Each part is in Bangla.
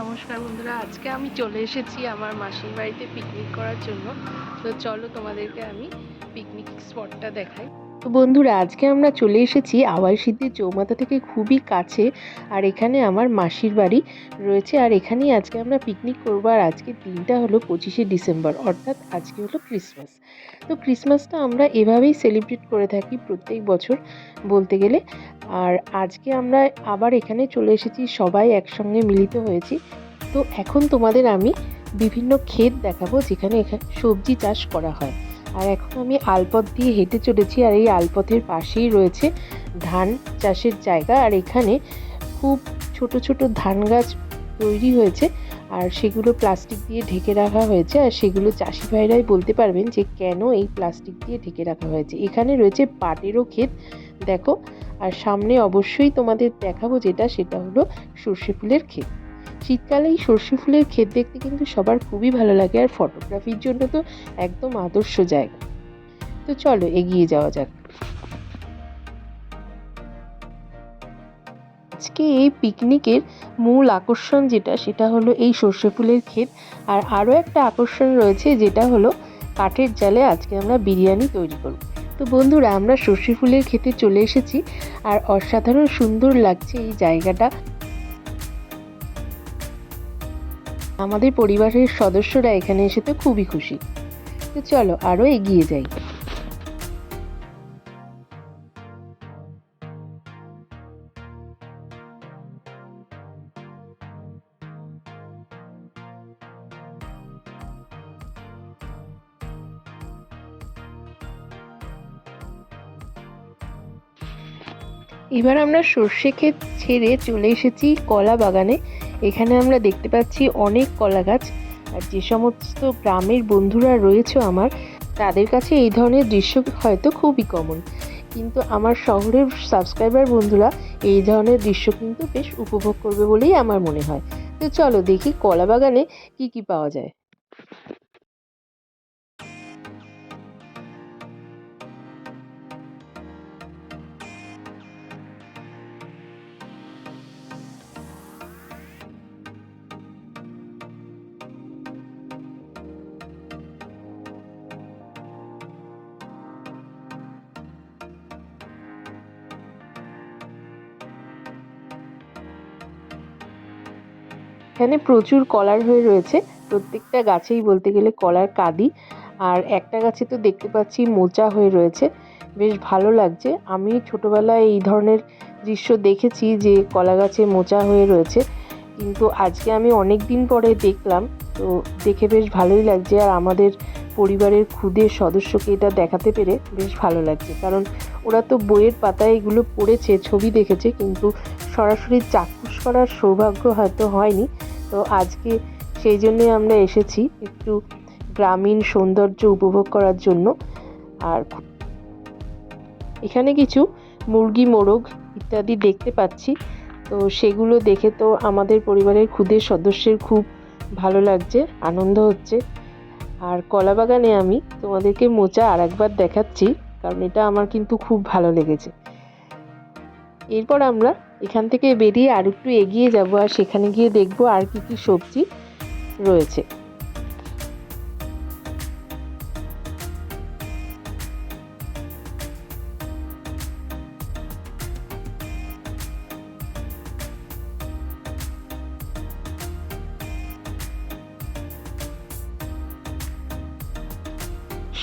নমস্কার বন্ধুরা, আজকে আমি চলে এসেছি আমার মাসির বাড়িতে পিকনিক করার জন্য। তো চলো তোমাদেরকে আমি পিকনিক স্পটটা দেখাই। তো বন্ধুরা, আজকে আমরা চলে এসেছি আওয়াইসিদ্ধির চৌমাথা থেকে খুবই কাছে। আর এখানে আমার মাসির বাড়ি রয়েছে, আর এখানেই আজকে আমরা পিকনিক করবো। আর আজকের দিনটা হলো 25শে ডিসেম্বর, অর্থাৎ আজকে হলো ক্রিসমাস। তো ক্রিসমাসটা আমরা এভাবেই সেলিব্রেট করে থাকি প্রত্যেক বছর বলতে গেলে। আর আজকে আমরা আবার এখানে চলে এসেছি, সবাই একসঙ্গে মিলিত হয়েছি। তো এখন তোমাদের আমি বিভিন্ন ক্ষেত দেখাবো যেখানে এখানে সবজি চাষ করা হয়। আর এখন আমি আলপথ দিয়ে হেঁটে চলেছি, আর এই আলপথের পাশেই রয়েছে ধান চাষের জায়গা। আর এখানে খুব ছোট ছোট ধান গাছ তৈরি হয়েছে, আর সেগুলো প্লাস্টিক দিয়ে ঢেকে রাখা হয়েছে। আর সেগুলো চাষি ভাইরাই বলতে পারবেন যে কেন এই প্লাস্টিক দিয়ে ঢেকে রাখা হয়েছে। এখানে রয়েছে পাটেরও ক্ষেত, দেখো। আর সামনে অবশ্যই তোমাদের দেখাবো সেটা হলো সর্ষে ফুলের ক্ষেত। শীতকালে এই সর্ষে ফুলের ক্ষেত দেখতে কিন্তু সবার খুবই ভালো লাগে, আর ফটোগ্রাফির জন্য তো একদম আদর্শ জায়গা। তো চলো এগিয়ে যাওয়া যাক। আজকে এই পিকনিকের মূল আকর্ষণ সেটা হলো এই সর্ষে ফুলের ক্ষেত। আর আরও একটা আকর্ষণ রয়েছে, যেটা হলো কাঠের জালে আজকে আমরা বিরিয়ানি তৈরি করব। তো বন্ধুরা, আমরা সর্ষে ফুলের ক্ষেতে চলে এসেছি, আর অসাধারণ সুন্দর লাগছে এই জায়গাটা। আমাদের পরিবারের সদস্যরা এখানে এসে তো খুবই খুশি। তো চলো আরও এগিয়ে যাই। এবার আমরা সর্ষে ক্ষেত ছেড়ে চলে এসেছি কলা বাগানে। এখানে আমরা দেখতে পাচ্ছি অনেক কলা গাছ। আর যে সমস্ত গ্রামের বন্ধুরা রয়েছে আমার, তাদের কাছে এই ধরনের দৃশ্য হয়তো খুবই কমন, কিন্তু আমার শহরের সাবস্ক্রাইবার বন্ধুরা এই ধরনের দৃশ্য কিন্তু বেশ উপভোগ করবে বলেই আমার মনে হয়। তো চলো দেখি কলা বাগানে কি কি পাওয়া যায়। এখানে প্রচুর কলার হয়ে রয়েছে, প্রত্যেকটা গাছেই বলতে গেলে কলার কাঁদি। আর একটা গাছে তো দেখতে পাচ্ছি মোচা হয়ে রয়েছে, বেশ ভালো লাগছে। আমি ছোটবেলায় এই ধরনের দৃশ্য দেখেছি যে কলা গাছে মোচা হয়ে রয়েছে, কিন্তু আজকে আমি অনেক দিন পরে দেখলাম। তো দেখে বেশ ভালোই লাগছে, আর আমাদের পরিবারের ক্ষুদে সদস্যকে এটা দেখাতে পেরে বেশ ভালো লাগছে। কারণ ওরা তো বইয়ের পাতায় এগুলো পড়েছে, ছবি দেখেছে, কিন্তু সরাসরি চাক্ষুষ করার সৌভাগ্য হয়তো হয়নি। তো আজকে সেই জন্যই আমরা এসেছি একটু গ্রামীণ সৌন্দর্য উপভোগ করার জন্য। আর এখানে কিছু মুরগি, মোরগ ইত্যাদি দেখতে পাচ্ছি। তো সেগুলো দেখে তো আমাদের পরিবারের ক্ষুদে সদস্যের খুব ভালো লাগছে, আনন্দ হচ্ছে। আর কলা বাগানে আমি তোমাদেরকে মোচা আর একবার দেখাচ্ছি, কারণ এটা আমার কিন্তু খুব ভালো লেগেছে। এরপর আমরা এখান থেকে বেরিয়ে আর একটু এগিয়ে যাব, আর সেখানে গিয়ে দেখবো আর কি কি সবজি রয়েছে।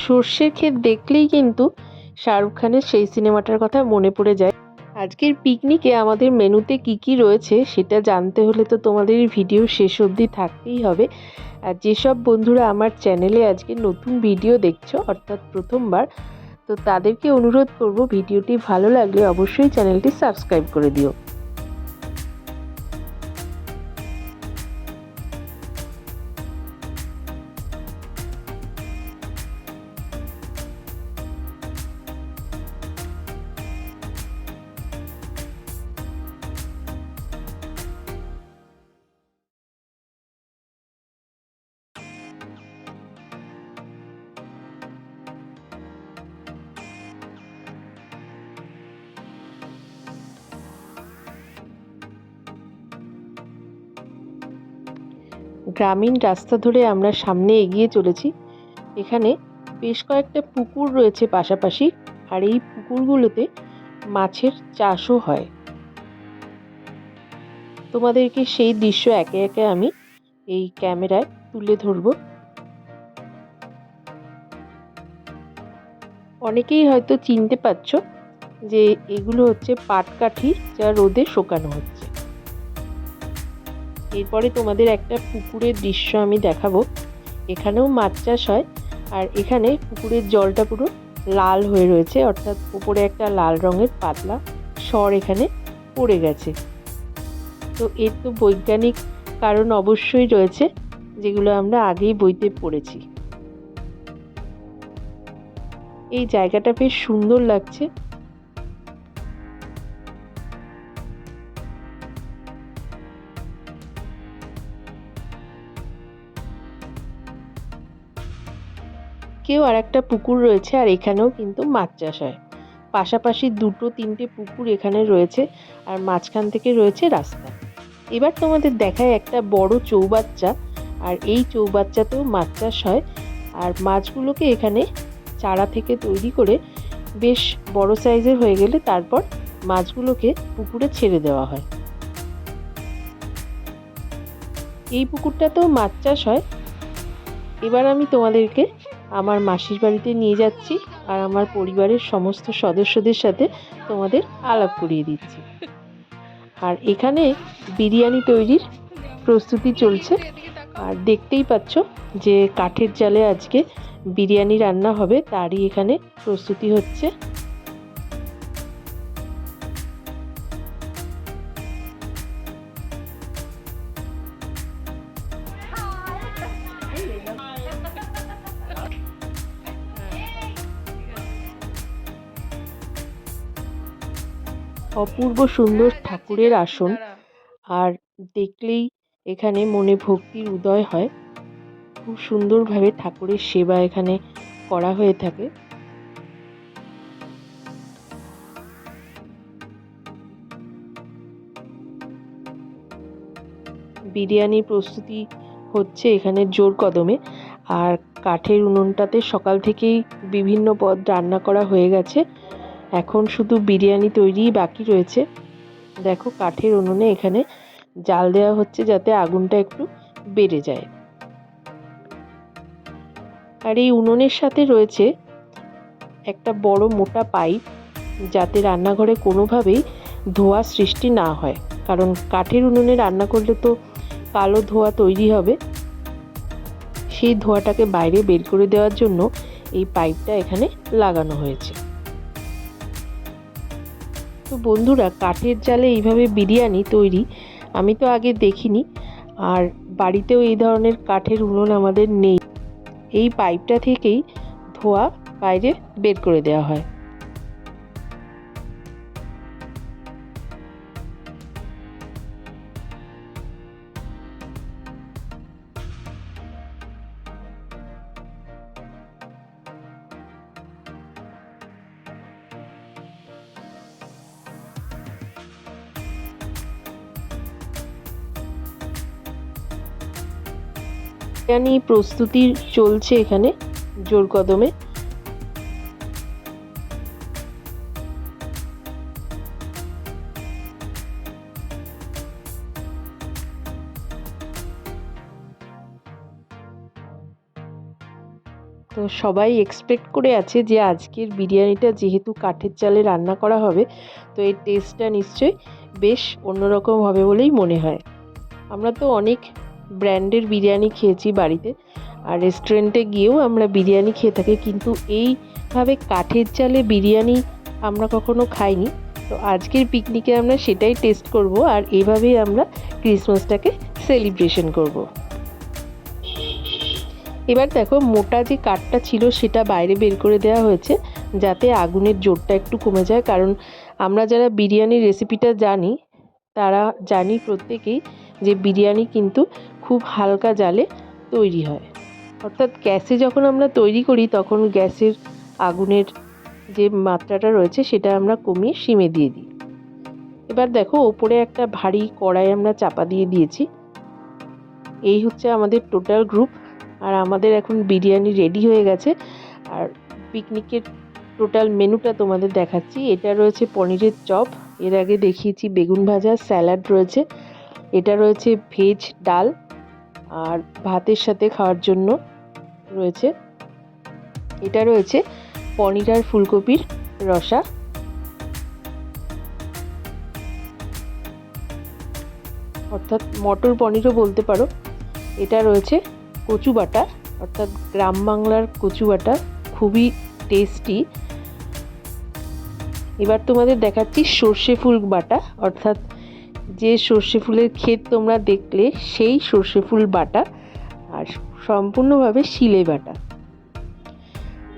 সর্ষের ক্ষেত দেখলেই কিন্তু শাহরুখ খানের সেই সিনেমাটার কথা মনে পড়ে যায়। আজকের পিকনিকে আমাদের মেনুতে কি কি রয়েছে সেটা জানতে হলে তো তোমাদের এই ভিডিও শেষ অবধি থাকতেই হবে। আর যেসব বন্ধুরা আমার চ্যানেলে আজকে নতুন ভিডিও দেখছো, অর্থাৎ প্রথমবার, তো তাদেরকে অনুরোধ করব ভিডিওটি ভালো লাগলে অবশ্যই চ্যানেলটি সাবস্ক্রাইব করে দিও। গ্রামীণ রাস্তা ধরে আমরা সামনে এগিয়ে চলেছি। এখানে বেশ কয়েকটা পুকুর রয়েছে পাশাপাশি, আর এই পুকুরগুলোতে মাছের চাষও হয়। তোমাদেরকে সেই দৃশ্য একে একে আমি এই ক্যামেরায় তুলে ধরবো। অনেকেই হয়তো চিনতে পারছো যে এগুলো হচ্ছে পাটকাঠি, যা রোদে শুকানো হচ্ছে। এরপরে তোমাদের একটা পুকুরের দৃশ্য আমি দেখাবো। এখানেও মাছ চাষ হয়, আর এখানে পুকুরের জলটা পুরো লাল হয়ে রয়েছে, অর্থাৎ উপরে একটা লাল রঙের পাতলা সর এখানে পড়ে গেছে। তো এর তো বৈজ্ঞানিক কারণ অবশ্যই রয়েছে, যেগুলো আমরা আগেই বইতে পড়েছি। এই জায়গাটা বেশ সুন্দর লাগছে। কেউ আর একটা পুকুর রয়েছে, আর এখানেও কিন্তু মাছ চাষ হয়। পাশাপাশি দুটো তিনটে পুকুর এখানে রয়েছে, আর মাঝখান থেকে রয়েছে রাস্তা। এবার তোমাদের দেখায় একটা বড় চৌবাচ্চা, আর এই চৌবাচ্চাতেও মাছ চাষ হয়। আর মাছগুলোকে এখানে চারা থেকে তৈরি করে বেশ বড় সাইজের হয়ে গেলে তারপর মাছগুলোকে পুকুরে ছেড়ে দেওয়া হয়। এই পুকুরটাতেও মাছ চাষ হয়। এবার আমি তোমাদেরকে আমার মাসির বাড়িতে নিয়ে যাচ্ছি, আর আমার পরিবারের সমস্ত সদস্যদের সাথে তোমাদের আলাপ করিয়ে দিচ্ছি। আর এখানে বিরিয়ানি তৈরির প্রস্তুতি চলছে, আর দেখতেই পাচ্ছ যে কাঠের জালে আজকে বিরিয়ানি রান্না হবে, তারই এখানে প্রস্তুতি হচ্ছে। অপূর্ব সুন্দর ঠাকুরের আসন, আর দেখলেই এখানে মনে ভক্তির উদয় হয়। খুব সুন্দরভাবে ঠাকুরের সেবা এখানে করা হয়ে থাকে। বিরিয়ানির প্রস্তুতি হচ্ছে এখানে জোর কদমে, আর কাঠের উনুনটাতে সকাল থেকেই বিভিন্ন পদ রান্না করা হয়ে গেছে। এখন শুধু বিরিয়ানি তৈরিই বাকি রয়েছে। দেখো কাঠের উনুনে এখানে জাল দেওয়া হচ্ছে যাতে আগুনটা একটু বেড়ে যায়। আর এই উনুনের সাথে রয়েছে একটা বড় মোটা পাইপ, যাতে রান্নাঘরে কোনোভাবেই ধোঁয়া সৃষ্টি না হয়, কারণ কাঠের উনুনে রান্না করলে তো কালো ধোঁয়া তৈরি হবে। সেই ধোঁয়াটাকে বাইরে বের করে দেওয়ার জন্য এই পাইপটা এখানে লাগানো হয়েছে। তো বন্ধুরা, কাঠের জালে এইভাবে বিরিয়ানি তৈরি আমি তো আগে দেখিনি, আর বাড়িতেও এই ধরনের কাঠের উনুন আমাদের নেই। এই পাইপটা থেকেই ধোঁয়া বাইরে বের করে দেওয়া হয়। বিরিয়ানি প্রস্তুতি চলছে এখানে জোর কদমে। তো সবাই এক্সপেক্ট করে আছে যে আজকের বিরিয়ানিটা যেহেতু কাঠের চালে রান্না করা হবে, তো এর টেস্টটা নিশ্চয়ই বেশ অন্যরকম হবে বলেই মনে হয়। আমরা তো অনেক ব্র্যান্ডের বিরিয়ানি খেয়েছি বাড়িতে, আর রেস্টুরেন্টে গিয়েও আমরা বিরিয়ানি খেয়ে থাকি, কিন্তু এইভাবে কাঠের চালে বিরিয়ানি আমরা কখনো খাইনি। তো আজকের পিকনিকে আমরা সেটাই টেস্ট করব, আর এইভাবেই আমরা ক্রিসমাসটাকে সেলিব্রেশন করব। এবার দেখো মোটা যে কাঠটা ছিল সেটা বাইরে বের করে দেওয়া হয়েছে, যাতে আগুনের জোরটা একটু কমে যায়। কারণ আমরা যারা বিরিয়ানির রেসিপিটা জানি তারা জানি প্রত্যেকেই যে বিরিয়ানি কিন্তু খুব হালকা জালে তৈরি হয়, অর্থাৎ গ্যাসে যখন আমরা তৈরি করি তখন গ্যাসের আগুনের যে মাত্রাটা রয়েছে সেটা আমরা কমিয়ে সিমে দিয়ে দিই। এবার দেখো ওপরে একটা ভারী কড়াই আমরা চাপা দিয়ে দিয়েছি। এই হচ্ছে আমাদের টোটাল গ্রুপ। আর আমাদের এখন বিরিয়ানি রেডি হয়ে গেছে। আর পিকনিকের টোটাল মেনুটা তোমাদের দেখাচ্ছি। এটা রয়েছে পনিরের চপ, এর আগে দেখিয়েছি বেগুন ভাজা, স্যালাড রয়েছে, এটা রয়েছে ভেজ ডাল, আর ভাতের সাথে খাওয়ার জন্য রয়েছে এটা রয়েছে পনির আর ফুলকপির রসা, অর্থাৎ মটর পনিরও বলতে পারো। এটা রয়েছে কচু বাটা, অর্থাৎ গ্রাম বাংলার কচু বাটা, খুবই টেস্টি। এবার তোমাদের দেখাচ্ছি সর্ষে ফুল বাটা, অর্থাৎ যে সর্ষে ফুলের ক্ষেত তোমরা দেখলে সেই সর্ষে ফুল বাটা, আর সম্পূর্ণভাবে শিলে বাটা।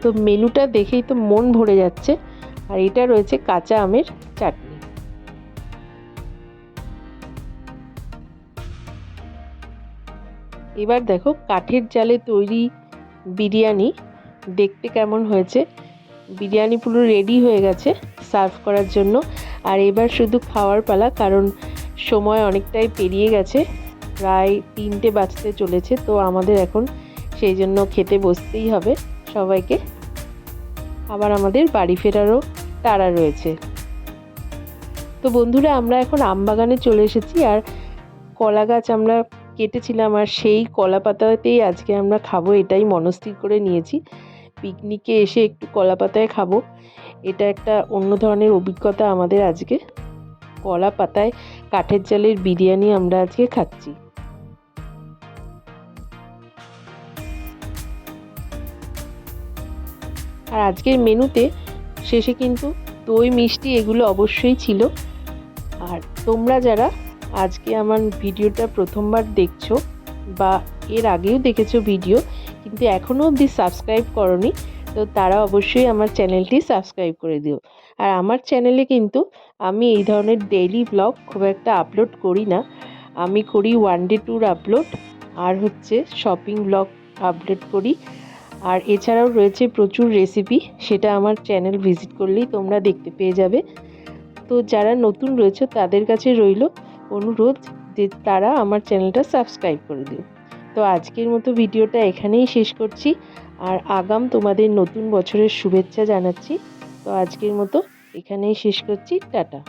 তো মেনুটা দেখেই তো মন ভরে যাচ্ছে। আর এটা রয়েছে কাঁচা আমের চাটনি। এবার দেখো কাঠের জালে তৈরি বিরিয়ানি দেখতে কেমন হয়েছে। বিরিয়ানি পুরো রেডি হয়ে গেছে সার্ভ করার জন্য। আর এবার শুধু খাওয়ার পালা, কারণ সময় অনেকটাই পেরিয়ে গেছে, প্রায় 3টে বাজতে চলেছে। তো আমাদের এখন সেই জন্য খেতে বসতেই হবে সবাইকে। আবার আমাদের বাড়ি ফেরারও তাড়া রয়েছে। তো বন্ধুরা, আমরা এখন আমবাগানে চলে এসেছি। আর কলা গাছ আমরা কেটেছিলাম, আর সেই কলা পাতাতেই আজকে আমরা খাবো, এটাই মনস্থির করে নিয়েছি। পিকনিকে এসে একটু কলা পাতায় খাবো, এটা একটা অন্য ধরনের অভিজ্ঞতা আমাদের আজকে। কলা পাতায় কাঠের জালের বিরিয়ানি আমরা আজকে খাচ্ছি। আর আজকের মেনুতে শেষে কিন্তু দই মিষ্টি এগুলো অবশ্যই ছিল। আর তোমরা যারা আজকে আমার ভিডিওটা প্রথমবার দেখছো বা এর আগেও দেখেছো ভিডিও, কিন্তু এখনও অবধি সাবস্ক্রাইব করোনি, তো তারা অবশ্যই আমার চ্যানেলটি সাবস্ক্রাইব করে দিও। আর আমার চ্যানেলে কিন্তু আমি এই ধরনের ডেইলি ব্লগ খুব একটা আপলোড করি না, আমি করি ওয়ান ডে ট্যুর আপলোড, আর হচ্ছে শপিং ব্লগ আপলোড করি। আর এছাড়াও রয়েছে প্রচুর রেসিপি, সেটা আমার চ্যানেল ভিজিট করলেই তোমরা দেখতে পেয়ে যাবে। তো যারা নতুন রয়েছে তাদের কাছে রইল অনুরোধ যে তারা আমার চ্যানেলটা সাবস্ক্রাইব করে দিও। তো আজকের মতো ভিডিওটা এখানেই শেষ করছি, আর আগাম তোমাদের নতুন বছরের শুভেচ্ছা জানাচ্ছি। তো আজকের মতো এখানেই শেষ করছি, টাটা।